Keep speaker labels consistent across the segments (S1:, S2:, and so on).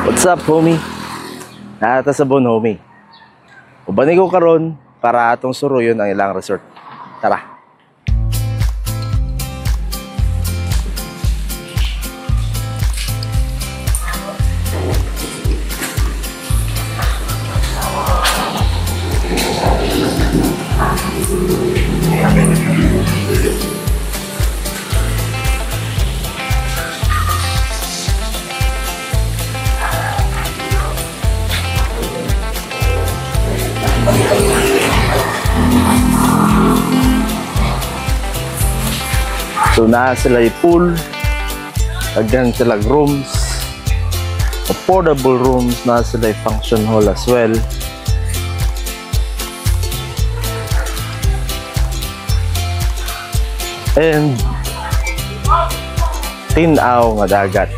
S1: What's up, homie? Nata sa Bon, homie. Ubani ko karon para atong suruyon ang ilang resort. Tara. So na sila pool, again sila rooms, affordable rooms, na sila function hall as well. And tinaw nga dagat,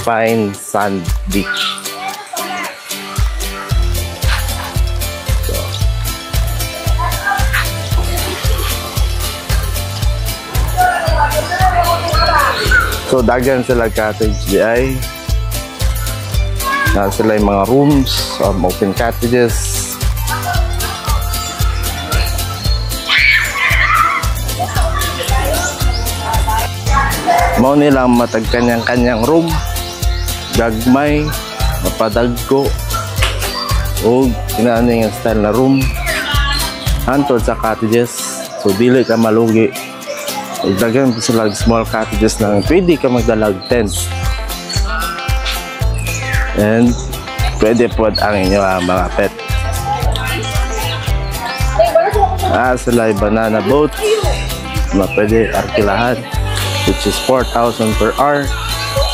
S1: fine sand beach. So dagan sila cottage ay na sila yung mga rooms, open cottages. Mao nilang matag kanyang room, gagmay, mapadagko o inaano yung style na room hantod sa cottages. So dili ka malugi. Dagan sila small cottages na pwede ka magdalag tents. And pwede po ang inyong mga pet. Sila yung banana boat na pwede arkilahan, which is 4,000 per hour.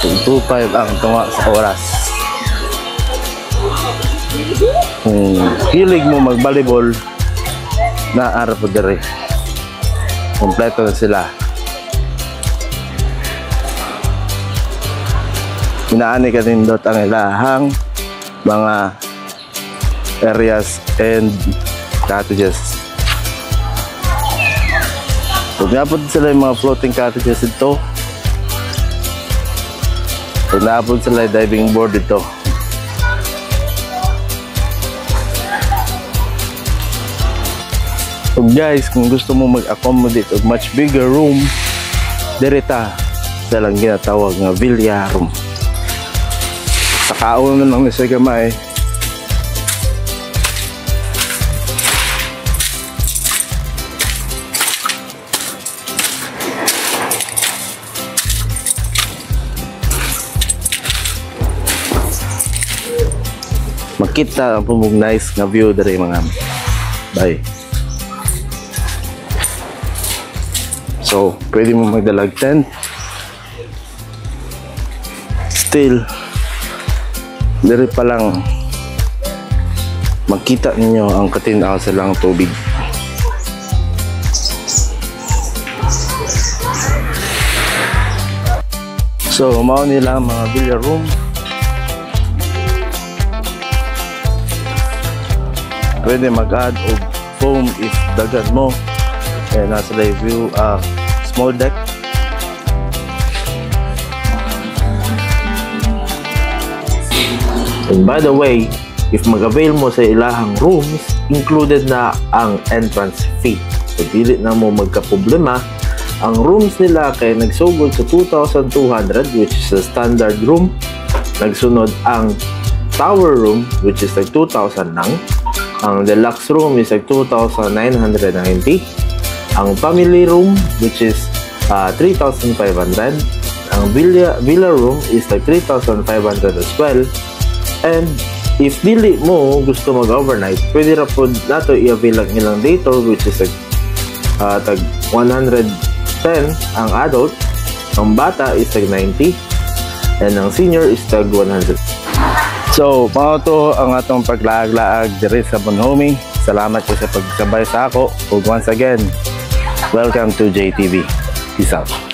S1: 2.5 ang tunga sa oras. Kung hilig mo mag-volleyball, naara po dere. Kompleto na sila. Inaani ka din dot ang ilahang mga areas and cottages. Kung napod sila yung mga floating cottages ito, kung napod sila yung diving board ito. So guys, kung gusto mo mag-accommodate of much bigger room, direta sa lang ginatawag nga villa room. Sa kaon na lang ni sa gamay. Makita ang pumug nice nga view dari mga bye. So, pwede mo magdalag tent. Still, diri pa lang makita ninyo ang katinaw sa lang tubig. So, mao nila mga billiard room. Pwede mag-add og foam if dagan mo. And nasa la view small deck. And by the way, if mag-avail mo sa ilahang rooms, included na ang entrance fee. So dili na mo magka-problema. Ang rooms nila kay nagsugod sa 2,200, which is a standard room. Nagsunod ang tower room, which is like 2,000 lang. Ang deluxe room is like 2,990. Ang family room, which is 3,500. Ang villa room is like 3,500 as well. And if dili mo gusto mag-overnight, pwede ra po nato i-avail ang ilang day tour, which is like tag 110 ang adult. Ang bata is tag 90. And ang senior is tag 100. So, mao to ang atong paglaag-laag diri sa Bon, homie. Salamat po sa pagsabay sa ako. And once again, welcome to JTV. Peace out.